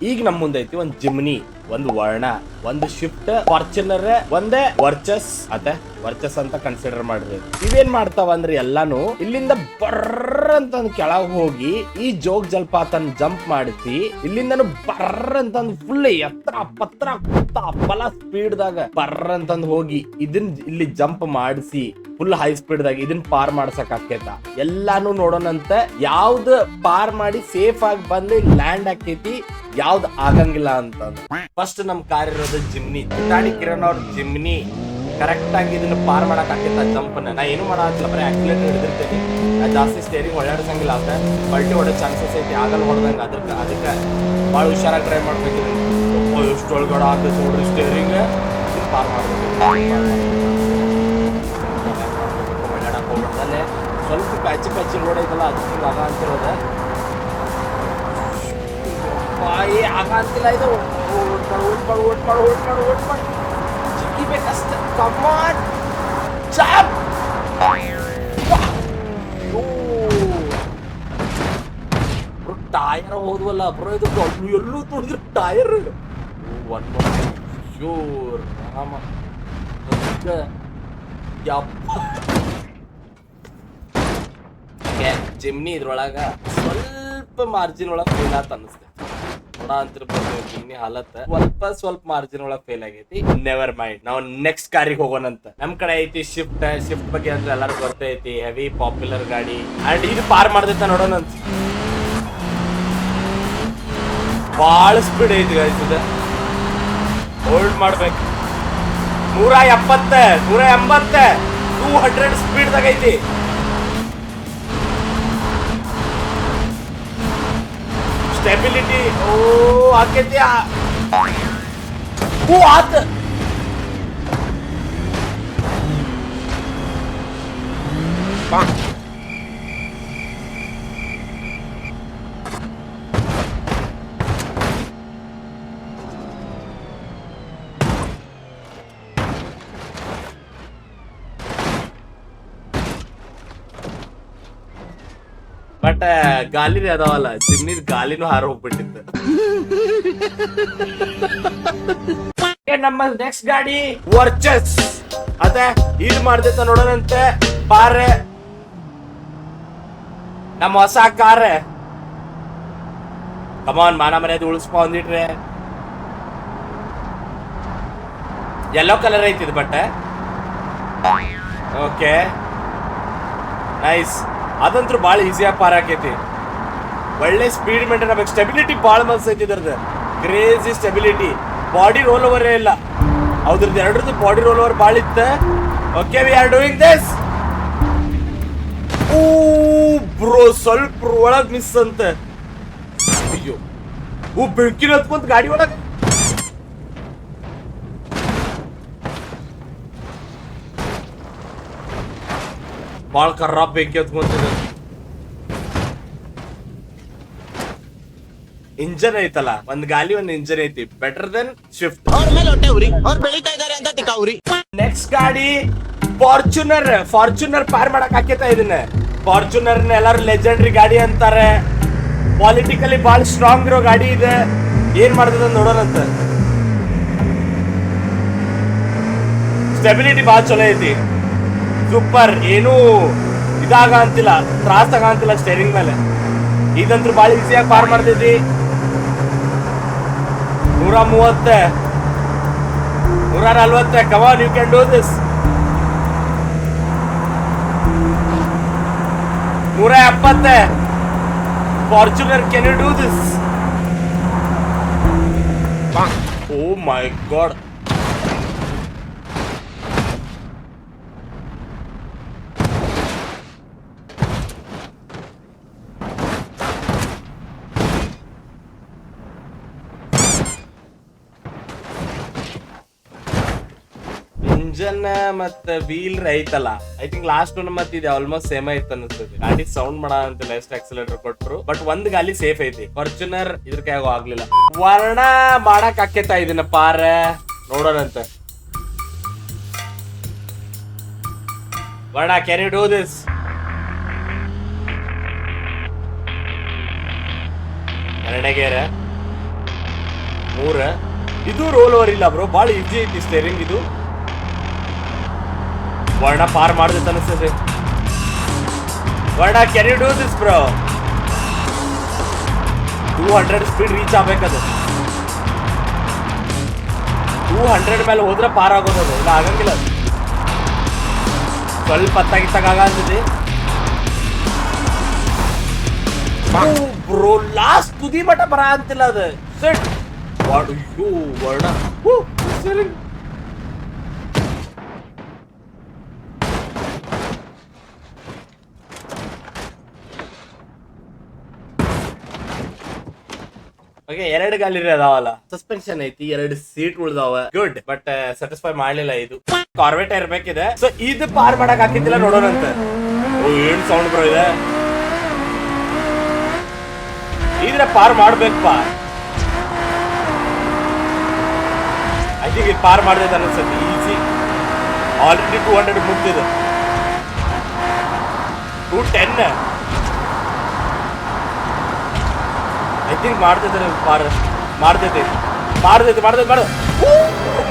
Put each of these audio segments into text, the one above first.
ಈಗ ನಮ್ ಮುಂದೆ ಐತಿ ಒಂದ್ ಜಿಮ್ನಿ, ಒಂದ್ ವರ್ಣ, ಒಂದು ಶಿಫ್ಟ್, ಫಾರ್ಚುನರ್, ಒಂದೇ ವರ್ಚಸ್ ಅಂತ ಕನ್ಸಿಡರ್ ಮಾಡ್ರಿ. ಇವೇನ್ ಮಾಡ್ತಾವ ಅಂದ್ರೆ ಎಲ್ಲಾನು ಇಲ್ಲಿಂದ ಬರ್ರ ಅಂತಂದ್ ಕೆಳಗ್ ಹೋಗಿ ಈ ಜೋಗ್ ಜಲಪಾತನ ಜಂಪ್ ಮಾಡಿಸಿ ಇಲ್ಲಿಂದನು ಬರ್ರ ಅಂತಂದ್ ಫುಲ್ ಎತ್ತರ ಪತ್ರ ಫಲ ಸ್ಪೀಡ್ ದಾಗ ಬರ್ರ ಅಂತಂದ್ ಹೋಗಿ ಇದನ್ ಇಲ್ಲಿ ಜಂಪ್ ಮಾಡಿಸಿ ಫುಲ್ ಹೈ ಸ್ಪೀಡ್ ದಾಗ ಇದನ್ ಪಾರ್ ಮಾಡ್ಸಕ್ ಆಕೇತ. ಎಲ್ಲಾನು ನೋಡೋಣಂತ ಯಾವ್ದು ಪಾರ್ ಮಾಡಿ ಸೇಫ್ ಆಗಿ ಬಂದು ಲ್ಯಾಂಡ್ ಆಕೇತಿ, ಯಾವ್ದು ಆಗಂಗಿಲ್ಲ ಅಂತ. ಫಸ್ಟ್ ನಮ್ ಕಾರ್ ಇರೋದು ಜಿಮ್ನಿ. ಗಾಡಿ ಕಿರಣ್ ಅವ್ರ ಜಿಮ್ನಿ ಕರೆಕ್ಟ್ ಆಗಿ ಇದನ್ನ ಪಾರ್ ಮಾಡಕ್ ಆಕೇತ ಜಂಪ್ ನಾ ಏನು ಮಾಡಲ್ಲ, ಬರೀ ಆಕ್ಸಿಲೇಟರ್ ಹಿಡಿದಿರ್ತೇನೆ. ನಾ ಜಾಸ್ತಿ ಸ್ಟೇರಿಂಗ್ ಹೊಳ್ಳಾಡ್ಸಂಗಿಲ್ಲ, ಅಂತ ಪಲ್ಟಿ ಹೊಡೋ ಚಾನ್ಸಸ್ ಐತಿ, ಆಗಲ್ಲ ಹೊಡೆದಂಗ. ಅದಕ್ಕೆ ಭಾಳ ಹುಷಾರಾಗಿ ಡ್ರೈವ್ ಮಾಡ್ಬೇಕು. ಎಷ್ಟು ಒಳಗಡೆ ಆಗ್ತದೆ ನೋಡ್ರಿ ಸ್ಟೇರಿಂಗ್, ಪಾರ್ ಮಾಡ್ಬೇಕು. ಹೊಳ್ಳಾಡಕ್ ಹೋಗ್ಬಿಡ್ದಲ್ಲೇ ಸ್ವಲ್ಪ ಪ್ಯಾಚಿ ರೋಡ್ ಐತಲ್ಲ, ಅದಕ್ಕೆ ಆಗ ಅಂತಿರೋದ ಆಗ ಅಂತಿಲ್ಲ. ಇದು ಓಟ್ ಮಾಡು ಜಿಗಿಬೇಕಷ್ಟೆ. ಕಮಾನ್ ಚಾಪ್. ಟೈರ್ ಹೋದ್ವಲ್ಲ ಬ್ರೋ, ಇದು ಎಲ್ಲೂ ತುಳಿದ್ರು ಟೈರ್. ಶೂರ್ ಜಿಮ್ನಿ ಇದ್ರೊಳಗ ಸ್ವಲ್ಪ ಮಾರ್ಜಿನ್ ಒಳಗ ಫೇಲ್ ಆತ ಅನಿಸ್ತೇನೆ. ನೋಡ ಅಂತಿರ್ಬೋದು ಜಿಮ್ನಿ ಹಾಲತ್ ಸ್ವಲ್ಪ ಮಾರ್ಜಿನ್ ಒಳಗ್ ಫೇಲ್ ಆಗೈತಿ. ನೆವರ್ ಮೈಂಡ್, ನಾವು ನೆಕ್ಸ್ಟ್ ಕಾರಿಗೆ ಹೋಗೋಣಂತ. ನಮ್ ಕಡೆ ಐತಿ ಶಿಫ್ಟ್ ಬಗ್ಗೆ ಅಂದ್ರೆ ಎಲ್ಲಾರು ಗೊತ್ತೈತಿ, ಹೆವಿ ಪಾಪ್ಯುಲರ್ ಗಾಡಿ. ಅಂಡ್ ಇದು ಪಾರ್ ಮಾಡ್ದೈತ ನೋಡೋಣಂತ. ಬಾಳ ಸ್ಪೀಡ್ ಐತಿ ಗಾಯ್ಸ್, ಇದು ಹೋಲ್ಡ್ ಮಾಡ್ಬೇಕು. 170 180 200 ಸ್ಪೀಡ್ ದಾಗ ಐತಿ. ಸ್ಟೆಬಿಲಿಟಿ ಆಕೈತಿ. ಆತ ಬಟ್ ಗಾಲಿನೇ ಅದಾವಲ್ಲ, ಜಿಮ್ನಿದ್ ಗಾಲಿನೂ ಹಾರ ಹೋಗ್ಬಿಟ್ಟಿತ್ತು. ನಮ್ಮ ನೆಕ್ಸ್ಟ್ ಗಾಡಿ ವರ್ಚಸ್. ಅದೇ ಇದು ಮಾಡ್ದೈತ ನೋಡೋಣಂತೆ. ಪಾರ್ ನಮ್ಮ ಹೊಸ ಕಾರ್. ಕಮಾನ್, ಮಾನ ಮರ್ಯಾದೆ ಉಳಿಸ್ಕೊಂಡಿಟ್ರೆ. ಯೆಲ್ಲೋ ಕಲರ್ ಐತಿದ್ ಬಟ್ ಓಕೆ ನೈಸ್. ಅದಂತೂ ಭಾಳ ಈಸಿಯಾಗಿ ಪಾರ್ ಆಕೈತಿ. ಒಳ್ಳೆ ಸ್ಪೀಡ್ ಮೇಂಟೈನ್ ಆಗ್ಬೇಕು. ಸ್ಟೆಬಿಲಿಟಿ ಭಾಳ ಮಸ್ತ್ ಐತಿ ಇದ್ರದ್ದು, crazy stability. Body roll over ಇಲ್ಲ, ಅದ್ರದ್ದು ಎರಡರದ್ದು ಬಾಡಿ ರೋಲ್ ಓವರ್ ಭಾಳ ಇತ್ತು. Okay, we are doing this. Bro ಸ್ವಲ್ಪ ಒಳಗ್ ಮಿಸ್ ಅಂತ. ಅಯ್ಯೋ ಬೆಂಕಿನ ಹತ್ಕೊಂತ ಗಾಡಿ ಒಳಗ. ಬಾಳ ಖರಾಬ್ ಬೆಂಕಿ ಹತ್ಕೊಂತಿದೆ. ಇಂಜನ್ ಐತಲ್ಲ, ಒಂದ್ ಗಾಲಿ ಒಂದ್ ಇಂಜನ್ ಐತಿ, ಬೆಟರ್ ದೆನ್ ಸ್ವಿಫ್ಟ್. ನೆಕ್ಸ್ಟ್ ಗಾಡಿ ಫಾರ್ಚುನರ್ ಪಾರ್ ಮಾಡಕ್ ಹಾಕೈತ. ಇದನ್ನ ಫಾರ್ಚುನರ್ ಎಲ್ಲಾರು ಲೆಜೆಂಡ್ರಿ ಗಾಡಿ ಅಂತಾರೆ. ಪಾಲಿಟಿಕಲಿ ಬಾಳ ಸ್ಟ್ರಾಂಗ್ ಇರೋ ಗಾಡಿ ಇದೆ. ಏನ್ ಮಾಡ್ತದ ನೋಡೋಣಂತ. ಸ್ಟೆಬಿಲಿಟಿ ಬಾಳ ಚಲೋ ಐತಿ, ಸೂಪರ್. ಏನು ಇದಾಗ ಅಂತಿಲ್ಲ, ತ್ರಾಸ ಆಗಂತಿಲ್ಲ ಸ್ಟೇರಿಂಗ್ ಮೇಲೆ. ಇದಂತೂ ಬಾಳ ಈಸಿಯಾಗಿ ಪಾರ್ ಮಾಡ್ತೈತಿ. 130 140. Come on, you can do this. 170. Fortuner, can you do this? Oh my God. Engine ಮತ್ತ ವೀಲ್ ಐತಲ್ಲ, ಐ ಥಿಂಕ್ ಲಾಸ್ಟ್ ಮತ್ತೆ ಇದೆ ಆಲ್ಮೋಸ್ಟ್ ಸೇಮ್ ಐತ್ ಅನಿಸ್ತದೆ. ಗಾಡಿ ಸೌಂಡ್ ಮಾಡಂತಿಲ್ಲ ಎಷ್ಟು ಆಕ್ಸಿಲೇಟರ್ ಕೊಟ್ರು, ಬಟ್ ಒಂದ್ ಗಾಲಿ ಸೇಫ್ ಐತಿ. ಫಾರ್ಚುನರ್ ಇದ್ರ ಕೈಯಾಗ ಆಗ್ಲಿಲ್ಲ. ವರ್ಣ ಮಾಡಕ್ ಆಕೇತ ಇದನ್ನ ಪಾರ, ನೋಡೋಣಂತ. Varna, can you do this? ಎರಡನೇಗೇರ 3. ಇದು ರೋಲ್ ಓವರ್ ಇಲ್ಲ ಬ್ರೋ, ಭಾಳ ಈಸಿ ಐತಿ ಸ್ಟೇರಿಂಗ್ ಇದು. ವರ್ಣ ಪಾರ್ ಮಾಡ್ದೈತೆ ಅನಿಸ್ತದೆ. Varna can you do this bro? 200 speed reach ಆಗ್ಬೇಕದು. 200 ಮೇಲೆ ಹೋದ್ರೆ ಪಾರ್ ಆಗೋದದು, ಇಲ್ಲ ಆಗಂಗಿಲ್ಲ. ಸ್ವಲ್ಪ ಹತ್ತಾಗಿತ್ತಾಗ ಅಂತಿದೆ ಬ್ರೋ. ಲಾಸ್ಟ್ ತುದಿ ಮಠ ಬರ ಅಂತಿಲ್ಲ ಅದು. ಸೆಟ್ ಅಯ್ಯೋ ವರ್ಣ ಸ್ಟೀರಿಂಗ್. ಓಕೆ, 2 ಗಾಲಿ ಅದಾವಲ್ಲ, ಸಸ್ಪೆನ್ಷನ್ ಐತಿ, 2 ಸೀಟ್ ಉಳ್ದಾವ. ಗುಡ್, ಬಟ್ ಸ್ಯಾಟಿಸ್ಫೈ ಮಾಡ್ಲಿಲ್ಲ. ಇದು ಕಾರ್ವೆಟ್ ಇರ್ಬೇಕಿದೆ. ಸೊ ಇದು ಪಾರ್ ಮಾಡಕ್ ಹಾಕಿದ್ದಿಲ್ಲ, ನೋಡೋಣಂತ. ಏನ್ ಸೌಂಡ್ ಬ್ರೋ ಇದೆ. ಇದ್ರೆ ಪಾರ್ ಮಾಡ್ಬೇಕಪ್ಪ. ಐ ಥಿಂಕ್ ಇದು ಪಾರ್ ಮಾಡ್ದೈತೆ ಅನ್ಸುತ್ತೆ ಈಸಿ. ಆಲ್ರೆಡಿ 200 ಮುಗ್ದಿದೆ. 210 ಐ ಥಿಂಕ್ ಮಾಡ್ತೈತೆ ಪಾರ್. ಮಾಡ್ತೈತೆ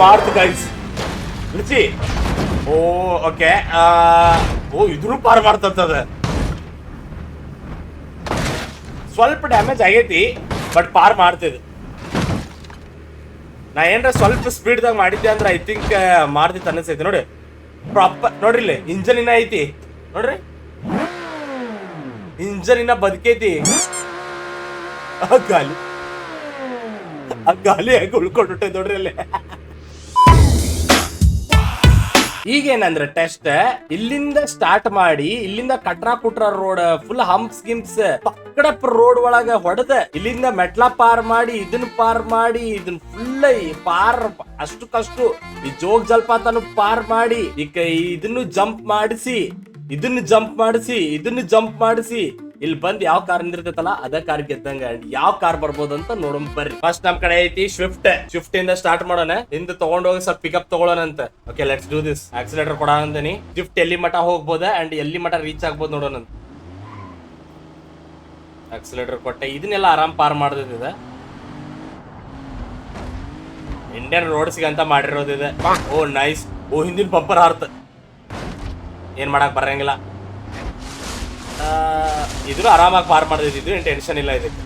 ಮಾಡ್ತು ಗೈಸ್. ರುಚಿ. ಓ ಓಕೆ. ಓ ಇದ್ರೂ ಪಾರ್ ಮಾಡ್ತದ. ಸ್ವಲ್ಪ ಡ್ಯಾಮೇಜ್ ಆಗೈತಿ, ಬಟ್ ಪಾರ್ ಮಾಡ್ತಿದ್. ನಾ ಏನ್ರ ಸ್ವಲ್ಪ ಸ್ಪೀಡ್ದಾಗ ಮಾಡಿದ್ದೆ ಅಂದ್ರೆ ಐ ಥಿಂಕ್ ಮಾಡ್ತಿತ್ತು ಅನಿಸ್ತೈತಿ. ನೋಡಿ ಪ್ರಾಪರ್ ನೋಡ್ರಿ, ಇಲ್ಲಿ ಇಂಜನ್ ಇನ್ನ ಐತಿ ನೋಡ್ರಿ, ಇಂಜನ್ ಇನ್ನ ಬದುಕೈತಿ. ಆ ಗಾಲಿ ಹೇಗೆ ಉಳ್ಕೊಂಡ್ಬಿಟ್ಟೆ ನೋಡ್ರಿ ಅಲ್ಲಿ. ಈಗೇನಂದ್ರೆ ಟೆಸ್ಟ್ ಇಲ್ಲಿಂದ ಸ್ಟಾರ್ಟ್ ಮಾಡಿ, ಇಲ್ಲಿಂದ ಕಟ್ರಾ ಕುಟ್ರಾ ರೋಡ್ ಫುಲ್ ಹಂಪ್ಸ್ ಗಿಮ್ಸ್ ಪಕ್ಕಡಪ್ ರೋಡ್ ಒಳಗ ಹೊಡೆದ, ಇಲ್ಲಿಂದ ಮೆಟ್ಲಾ ಪಾರ್ ಮಾಡಿ, ಇದನ್ನ ಪಾರ್ ಮಾಡಿ, ಇದನ್ನ ಫುಲ್ ಪಾರ್ ಅಷ್ಟಕ್ಕಷ್ಟು ಈ ಜೋಗ್ ಜಲಪಾತನು ಪಾರ್ ಮಾಡಿ, ಈಗ ಇದನ್ನು ಜಂಪ್ ಮಾಡಿಸಿ, ಇದನ್ನು ಜಂಪ್ ಮಾಡಿಸಿ ಇಲ್ಲಿ ಬಂದ್ ಯಾವ ಕಾರ್ ನಿಂದಿರ್ತೈತಲ್ಲ ಅದ ಕಾರ್ ಗೆದ್ದಂಗ. ಯಾವ ಕಾರ್ ಬರ್ಬೋದು ಅಂತ ನೋಡೋಣ ಬರ್ರಿ. ಫಸ್ಟ್ ನಮ್ ಕಡೆ ಐತಿ ಸ್ವಿಫ್ಟ್ ಇಂದ ಸ್ಟಾರ್ಟ್ ಮಾಡೋಣ. ಹಿಂದೆ ತಗೊಂಡೋಗಿ ಸ್ವಲ್ಪ ಪಿಕಪ್ ತಗೊಳ್ಳೋಣ ಅಂತ. Okay, let's do this. Accelerator ಕೊಡ ಅಂತೀನಿ. ಸ್ವಿಫ್ಟ್ ಎಲ್ಲಿ ಮಠ ಹೋಗ್ಬೋದ ಅಂಡ್ ಎಲ್ಲಿ ಮಠ ರೀಚ್ ಆಗ್ಬೋದು ನೋಡೋಣ. ಆಕ್ಸಿಲೇಟರ್ ಕೊಟ್ಟೆ. ಇದನ್ನೆಲ್ಲ ಆರಾಮ್ ಪಾರ್ ಮಾಡ್ದಿದೆ. ಇಂಡಿಯನ್ ರೋಡ್ಸ್ಗೆ ಅಂತ ಮಾಡಿರೋದಿದೆ. ಓ ನೈಸ್. ಓ ಹಿಂದಿನ ಬಂಪರ್ ಹಾರ್ತ. ಏನ್ ಮಾಡಕ್ ಬರಂಗಿಲ್ಲ. ಇದ್ರು ಆರಾಮಾಗಿ ಪಾರ್ ಮಾಡಿದ್ದು, ಏನ್ ಟೆನ್ಷನ್ ಇಲ್ಲ ಇದಕ್ಕೆ.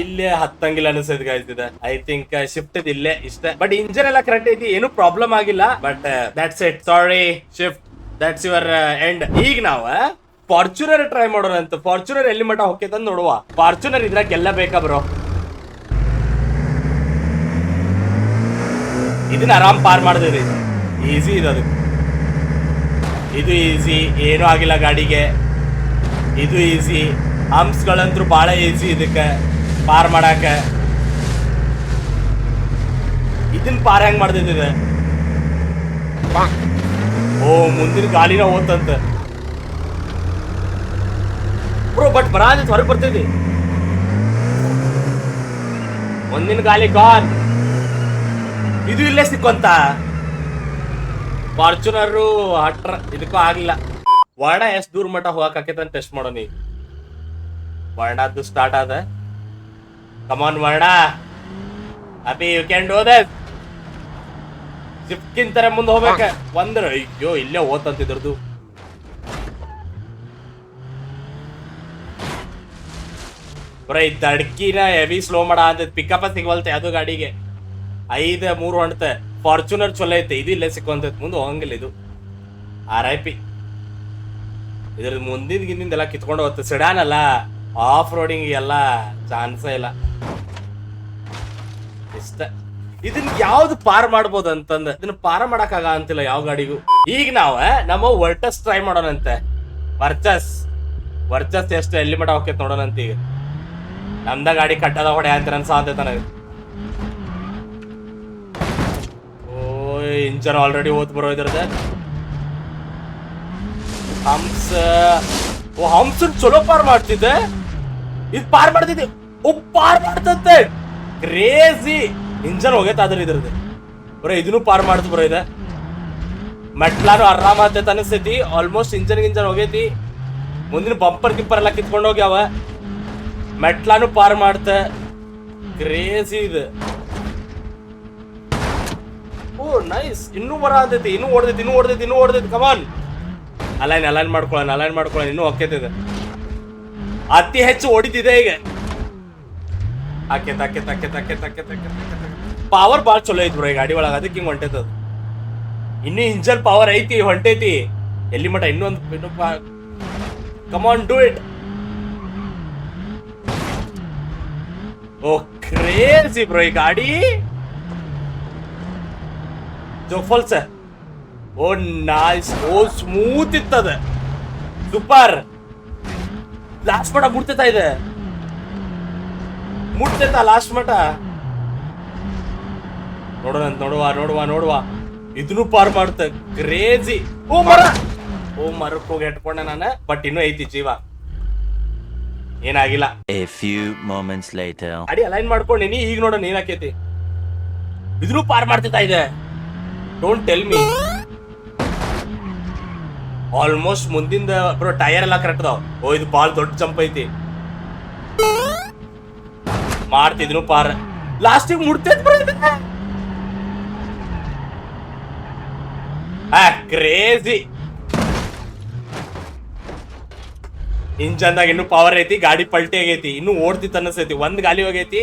ಇಲ್ಲೇ ಹತ್ತಂಗಿಲ್ಲ ಅನಿಸ್ತೈತಿ ಗಾಯ್ತಿದೆ. ಐ ಥಿಂಕ್ ಶಿಫ್ಟ್ ಇಲ್ಲೇ ಇಷ್ಟ. ಬಟ್ ಇಂಜನ್ ಎಲ್ಲ ಕರೆಕ್ಟ್ ಐತಿ, ಏನು ಪ್ರಾಬ್ಲಮ್ ಆಗಿಲ್ಲ. But that's it. Sorry shift, that's your end. ಈಗ ನಾವು ಫಾರ್ಚುನರ್ ಟ್ರೈ ಮಾಡೋಣ ಅಂತ. ಫಾರ್ಚುನರ್ ಎಲ್ಲಿ ಮಠ ಹೋಗ್ತೈತೆ ನೋಡುವ. ಫಾರ್ಚುನರ್ ಇದ್ರಾಗ ಎಲ್ಲ ಬೇಕಾ ಬ್ರೋ? ಇದನ್ನ ಆರಾಮ್ ಪಾರ್ ಮಾಡಿದ್ರಿ. ಈಸಿ ಇದೆ ಅದಕ್ಕೆ. ಇದು ಈಸಿ, ಏನೂ ಆಗಿಲ್ಲ ಗಾಡಿಗೆ. ಇದು ಈಸಿ. ಹಂಪ್ಸ್ಗಳಂತೂ ಭಾಳ ಈಸಿ ಇದಕ್ಕೆ ಪಾರ್ ಮಾಡಾಕ. ಇದನ್ನ ಪಾರ್ ಹೆಂಗ್ ಮಾಡ್ತಿದ್ದೆ? ಓ ಮುಂದಿನ ಗಾಲಿನ ಹೋತಂತ ಬ್ರೋ. ಬಟ್ ಬರಾದ ಹೊರಗೆ ಬರ್ತೈತಿ. ಮುಂದಿನ ಗಾಲಿ ಗಾನ್. ಇದು ಇಲ್ಲೇ ಸಿಕ್ಕಂತ. ಫಾರ್ಚುನರು ಹಟ್ರ ಇದಕ್ಕೂ ಆಗ್ಲಿಲ್ಲ. ವರ್ಣ ಎಷ್ಟು ದೂರ ಮಟ್ಟ ಹೋಗಕ್ ಆಕೈತೆ ಅಂತ ಟೆಸ್ಟ್ ಮಾಡೋಣ. ವರ್ಣದ್ದು ಸ್ಟಾರ್ಟ್ ಆದ. ಕಮಾನ್ ವರ್ಣ, ಅಪಿ ಯು ಕ್ಯಾನ್ ಡೂ ದಿಸ್. ಶಿಫ್ಟ್ಗಿಂತ ಮುಂದೆ ಹೋಗ್ಬೇಕ. ಒಂದ್ರ ಅಯ್ಯೋ ಇಲ್ಲೇ ಹೋತಂತಿದ್ರದು. ಬರೀ ದಡ್ಕಿನ ಹೆವಿ ಸ್ಲೋ ಮಾಡ ಅಂತ ಪಿಕಪ್ ಸಿಗವಲ್ತೆ ಅದು ಗಾಡಿಗೆ. 5-3 ಹೊಂಟತೆ. ಫಾರ್ಚುನರ್ ಚೊಲೋ ಐತೆ, ಇದು ಇಲ್ಲೇ ಸಿಕ್ಕಂತೈತಿ. ಮುಂದೆ ಹೋಗಂಗಿಲ್ಲ ಇದು. RIP. ಇದ್ರ ಮುಂದಿನ ಗಿಂದಿಂದೆಲ್ಲ ಕಿತ್ಕೊಂಡು ಹೋಗುತ್ತೆ. ಸಿಡಾನ್ ಅಲ್ಲ, ಆಫ್ ರೋಡಿಂಗ್ ಎಲ್ಲ ಚಾನ್ಸೇ ಇಲ್ಲ. ಇಷ್ಟ. ಇದನ್ನ ಯಾವ್ದು ಪಾರ್ ಮಾಡ್ಬೋದು ಅಂತಂದ ಇದನ್ನ ಪಾರ ಮಾಡಕ್ಕಾಗ ಅಂತಿಲ್ಲ ಯಾವ ಗಾಡಿಗೂ. ಈಗ ನಾವ ನಮ್ಮ ವರ್ಚಸ್ ಟ್ರೈ ಮಾಡೋಣಂತೆ. ವರ್ಚಸ್ ಎಷ್ಟು ಎಲ್ಲಿ ಮಟ ಹೋಗ್ತೈತೆ ನೋಡೋಣಂತ. ಈಗ ನಮ್ದ ಗಾಡಿ ಕಟ್ಟದ ಹೊಡೆ ಅಂತ ಅನ್ಸಾತೈತ ನನಗೆ. ಇಂಜನ್ ಆಲ್ರೆಡಿ ಓದ್ ಬರೋ ಇದ್ರದ. ಹಂಪ್ಸ್ ಚಲೋ ಪಾರ್ ಮಾಡ್ತಿದ್ದೆ. ಇದು ಪಾರ್ ಮಾಡ್ತಿದ್ದೆ. ಪಾರ್ ಮಾಡ್ತಂತೆ. ಕ್ರೇಜಿ. ಇಂಜನ್ ಹೋಗೈತೆ ಇದ್ರದ್ದು ಬರೋ. ಇದನ್ನು ಪಾರ್ ಮಾಡ್ತು ಬರೋ. ಇದೆ ಮೆಟ್ಲಾನು ಆರಾಮ ಆಗ್ತೈತೆ ಅನಿಸ್ತೈತಿ. ಆಲ್ಮೋಸ್ಟ್ ಇಂಜನ್ ಹೋಗೈತಿ. ಮುಂದಿನ ಬಂಪರ್ ಗಿಂಪರ್ ಎಲ್ಲ ಕಿತ್ಕೊಂಡು ಹೋಗ್ಯಾವ. ಮೆಟ್ಲಾನು ಪಾರ್ ಮಾಡ್ತ. ಕ್ರೇಜಿ ಇದು. ಓ ನೈಸ್. ಇನ್ನೂ ಬರತೈತಿ, ಇನ್ನೂ ಓಡ್ದೈತಿ. ಕಮಾನ್. ಅಲೈನ್ ಮಾಡ್ಕೊಳ್ಳೋಣ. ಇನ್ನೂ ಹೊಕ್ಕೈತಿದೆ. ಅತಿ ಹೆಚ್ಚು ಓಡಿತಿದೆ ಈಗ. ಪವರ್ ಬಾಳ್ ಚಲೋ ಐತಿ ಬ್ರೋ ಈ ಗಾಡಿ ಒಳಗ, ಅದಕ್ಕೆ ಹಿಂಗ್ ಹೊಂಟೈತದ. ಇನ್ನು ಇಂಜನ್ ಪವರ್ ಐತಿ, ಹೊಂಟೈತಿ. ಎಲ್ಲಿ ಮಟ ಇನ್ನೊಂದು come on do it. Oh crazy bro ಈ ಗಾಡಿ. ಜೋಫಲ್ಸ್. Oh nice. ಓ ಸ್ಮೂತ್ ಇತ್ತದ. ಸೂಪರ್. ಲಾಸ್ಟ್ ಮಟ ಮುಟ್ತೈತಾ ಇದೆ. ಲಾಸ್ಟ್ ಮಟ ನೋಡುವ. ಇದನ್ನು ಪಾರ್ ಮಾಡ್ತ. ಕ್ರೇಜಿ. ಮರಕ್ಕೆ ಹೋಗಿ ಇಟ್ಕೊಂಡೆ ನಾನು. ಬಟ್ ಇನ್ನೂ ಐತಿ ಜೀವ, ಏನಾಗಿಲ್ಲ. ಗಾಡಿ ಅಲೈನ್ ಮಾಡ್ಕೊಂಡೇನಿ. ಈಗ ನೋಡೋಣ ಏನಾಕೈತಿ. ಇದನ್ನು ಪಾರ್ ಮಾಡ್ತಿದ್ದ ಇದೆ. Don't tell me. ಆಲ್ಮೋಸ್ಟ್ ಮುಂದಿಂದ ಬ್ರೋ ಟೈರ್ ಎಲ್ಲ ಕರೆಕ್ಟ್ ಅದಾವ. ಓ ಇದು ಬಾಳ್ ದೊಡ್ಡ ಜಂಪ್ ಐತಿ. ಮಾಡ್ತಿದ್ನು ಪಾರ್. ಲಾಸ್ಟಿಗೆ ಮುಡ್ತೈತ್ ಬ್ರೋ ಇದು. ಕ್ರೇಜಿ. ಇಂಜನ್ದಾಗ ಇನ್ನು ಪವರ್ ಐತಿ. ಗಾಡಿ ಪಲ್ಟಿ ಆಗೈತಿ. ಇನ್ನು ಓಡ್ತಿತ್ತು ಅನ್ನಿಸ್ತೈತಿ. ಒಂದ್ ಗಾಲಿ ಹೋಗೈತಿ.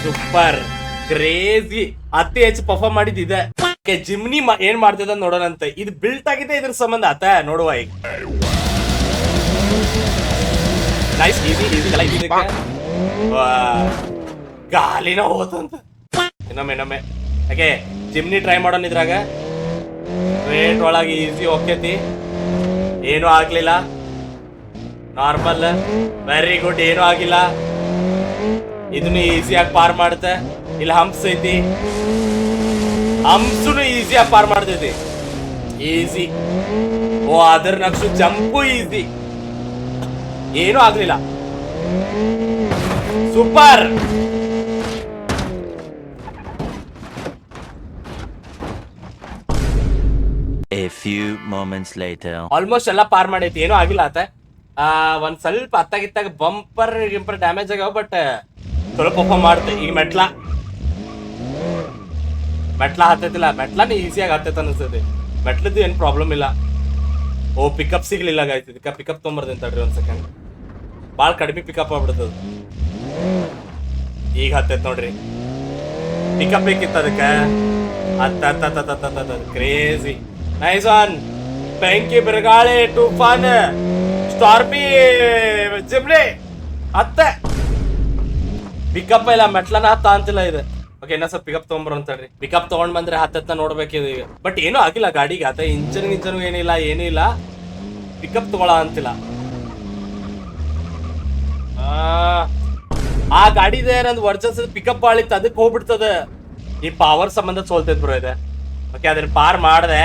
ಸೂಪರ್. ಕ್ರೇಜಿ. ಅತಿ ಹೆಚ್ಚು ಪರ್ಫಾರ್ಮ್ ಮಾಡಿದ್ದಿದೆ. ಜಿಮ್ನಿ ಏನ್ ಮಾಡ್ತಿದ ನೋಡೋಣಂತ. ಇದು ಬಿಲ್ಟ್ ಆಗಿದೆ ಇದ್ರ ಸಂಬಂಧ ಆತ ನೋಡುವ ಈಗ. ನೈಸ್. ಈಸಿ ಗಾಲಿನ ಹೋತಂತ. ಇನ್ನೊಮ್ಮೆ ಯಾಕೆ ಜಿಮ್ನಿ ಟ್ರೈ ಮಾಡೋಣ ಇದ್ರಾಗ. ವೇಟ್ ಒಳಗೆ ಈಸಿ ಹೋಗ್ತೈತಿ. ಏನೂ ಆಗ್ಲಿಲ್ಲ. ನಾರ್ಮಲ್. Very good. ಏನೂ ಆಗಿಲ್ಲ. ಇದನ್ನು ಈಸಿಯಾಗಿ ಪಾರ್ ಮಾಡುತ್ತೆ. ಇಲ್ಲಿ ಹಂಪ್ಸ್ ಐತಿ. ಹಂಪ್ಸು ಈಸಿಯಾಗಿ ಪಾರ್ ಮಾಡ್ತೈತಿ. ಈಸಿ. ಓ ಅದರ ನಕ್ಷು ಜಂಪು ಈಸಿ. ಏನೂ ಆಗ್ಲಿಲ್ಲ. ಸೂಪರ್. ಆಲ್ಮೋಸ್ಟ್ ಎಲ್ಲ ಪಾರ್ ಮಾಡೈತಿ. ಏನೂ ಆಗಿಲ್ಲ ಆತ. ಒಂದ್ ಸ್ವಲ್ಪ ಅತ್ತಾಗಿತ್ತಾಗ ಬಂಪರ್ ಡ್ಯಾಮೇಜ್ ಆಗ್ಯಾವ. ಬಟ್ ಚಲೋ ಪರ್ಫಾರ್ಮ್ ಮಾಡ್ತೆ. ಈಗ ಮೆಟ್ಲಾ ಹತ್ತೈತಿಲ್ಲ. ಮೆಟ್ಲಾನು ಈಸಿಯಾಗಿ ಹತ್ತೈತೆ ಅನಿಸ್ತೈತಿ. ಮೆಟ್ಲದ್ದು ಏನು ಪ್ರಾಬ್ಲಮ್ ಇಲ್ಲ. ಓ ಪಿಕಪ್ ಸಿಗ್ಲಿಲ್ಲ ಗಾಯ್ತಿದ್. ಪಿಕಪ್ ತೊಗೊಂಬರ್ತೀನಿ ತಡ್ರಿ ಒಂದ್ ಸೆಕೆಂಡ್. ಭಾಳ ಕಡಿಮೆ ಪಿಕಪ್ ಆಗ್ಬಿಡ್ತದ. ಈಗ ಹತ್ತೈತ್ ನೋಡ್ರಿ. ಪಿಕಪ್ ಬೇಕಿತ್ತು ಅದಕ್ಕೆ. ಕ್ರೇಜಿ. Nice one. ಬೆಂಕಿ ಬಿರುಗಾಳಿ ಟೂಫಾನ್ ಸ್ಟಾರ್ಮಿ ಜಿಮ್ನಿ ಹತ್ತ. ಪಿಕಪ್ ಇಲ್ಲ. ಮೆಟ್ಲನ ಹತ್ತ ಅಂತಿಲ್ಲ ಇದು. ಓಕೆ ಇನ್ನೂ ಸ್ವಲ್ಪ ಪಿಕಪ್ ತೊಗೊಂಬರ ಅಂತೇಳ್ರಿ. ಪಿಕಪ್ ತೊಗೊಂಡ್ ಬಂದ್ರೆ ಹತ್ತ ನೋಡ್ಬೇಕಿದೆ ಈಗ. ಬಟ್ ಏನೂ ಆಗಿಲ್ಲ ಗಾಡಿಗೆ ಆತ. ಇಂಜನ್ ಏನೂ ಇಲ್ಲ. ಪಿಕಪ್ ತಗೊಳ ಅಂತಿಲ್ಲ. ಆ ಗಾಡಿದೆ ನಂದು ವರ್ಚಸ್ ಪಿಕಪ್ ಬಾಳಿತ್ತು. ಅದಕ್ಕೆ ಹೋಗ್ಬಿಡ್ತದ. ಈ ಪವರ್ ಸಂಬಂಧ ಸೋಲ್ತೈತ್ ಬ್ರೋ ಇದೆ. ಓಕೆ ಅದನ್ನ ಪಾರ್ ಮಾಡ್ದೆ.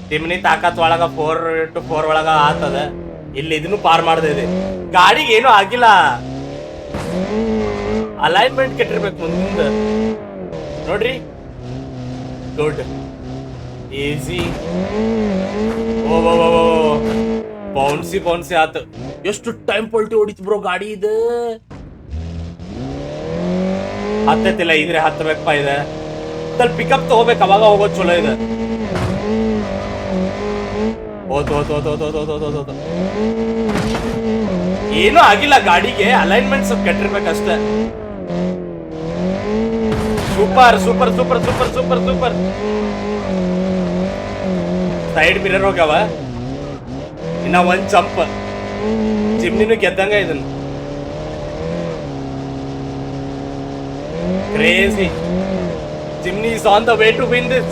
ತಿಮ್ನಿ ತಾಕತ್ ಒಳಗ 4x4 ಒಳಗ ಆತದ. ಇಲ್ಲಿ ಇದನ್ನು ಪಾರ್ ಮಾಡ್ದೆ ಇದೆ. ಗಾಡಿಗೆ ಏನೂ ಆಗಿಲ್ಲ. ಅಲೈನ್ಮೆಂಟ್ ಕೆಟ್ಟಿರ್ಬೇಕು ಮುಂದೆ ನೋಡ್ರಿ. ಗುಡ್. ಈಸಿ. ಬೌನ್ಸಿ ಆತ. ಎಷ್ಟು ಟೈಮ್ ಪಲ್ಟಿ ಹೊಡಿತು ಬ್ರೋ ಗಾಡಿ ಇದು. ಹತ್ತೈತಿಲ್ಲ. ಇದ್ರೆ ಹತ್ತಬೇಕಪ್ಪ ಇದೆ. ಸ್ವಲ್ಪ ಪಿಕಪ್ ತಗೋಬೇಕು. ಅವಾಗ ಹೋಗೋದು ಚಲೋ ಇದೆ. ಏನೂ ಆಗಿಲ್ಲ ಗಾಡಿಗೆ. ಅಲೈನ್ಮೆಂಟ್ ಸ್ವಲ್ಪ ಕೆಟ್ಟಿರ್ಬೇಕಷ್ಟೇ. ಸೂಪರ್. ಸೈಡ್ ಮಿರರ್ ಹೋಗ್ಯಾವ. ಇನ್ನ ಒಂದ್ ಜಂಪ್. ಜಿಮ್ನಿನು ಗೆದ್ದಂಗ ಇದನ್ನ. Crazy. Jimny is on the way to win this.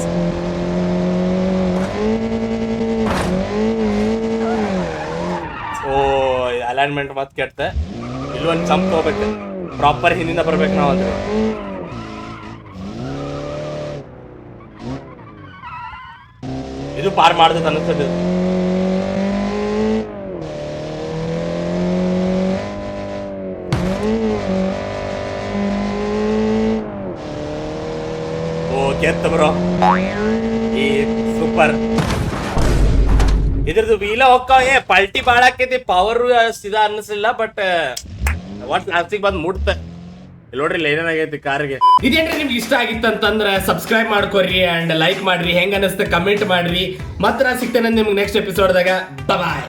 Alignment ಮತ್ತೆ ಕೆಟ್ಟ. ಇಲ್ಲೊಂದು ಜಂಪ್ ತಗೋಬೇಕು. ಪ್ರಾಪರ್ ಹಿಂದಿಂದ ಬರ್ಬೇಕು ನಾವು ಅಂದ್ರೆ. ಇದು ಪಾರ್ ಮಾಡ್ತೈತೆ ಅನ್ನಿಸ್ತದೆ. ಗೆತ್ತ ಬ್ರೋ. ಈ ಸೂಪರ್. ಇದ್ರದ್ದು ವೀಲ ಹೊಕ್ಕಾವ. ಪಲ್ಟಿ ಬಾಳ ಆಕೈತಿ. ಪವರ್ ಸಿದ ಅನ್ನಿಸ್ಲಿಲ್ಲ. ಬಟ್ ಒಟ್ ಲಾಸ್ಟಿಗೆ ಬಂದು ಮುಟ್ತ ಇಲ್ಲಿ ನೋಡ್ರಿ ಏನೇನಾಗೈತಿ ಕಾರ್ಗೆ. ಇದೇನ್ರಿ ನಿಮ್ಗೆ ಇಷ್ಟ ಆಗಿತ್ತಂತಂದ್ರೆ ಸಬ್ಸ್ಕ್ರೈಬ್ ಮಾಡ್ಕೊರಿ ಅಂಡ್ ಲೈಕ್ ಮಾಡ್ರಿ, ಹೆಂಗ ಅನಿಸ್ತ ಕಮೆಂಟ್ ಮಾಡ್ರಿ. ಮಾತ್ರ ಸಿಗ್ತೇನೆ ನಿಮ್ಗೆ ನೆಕ್ಸ್ಟ್ ಎಪಿಸೋಡ್ದಾಗ. ಬಾಯ್.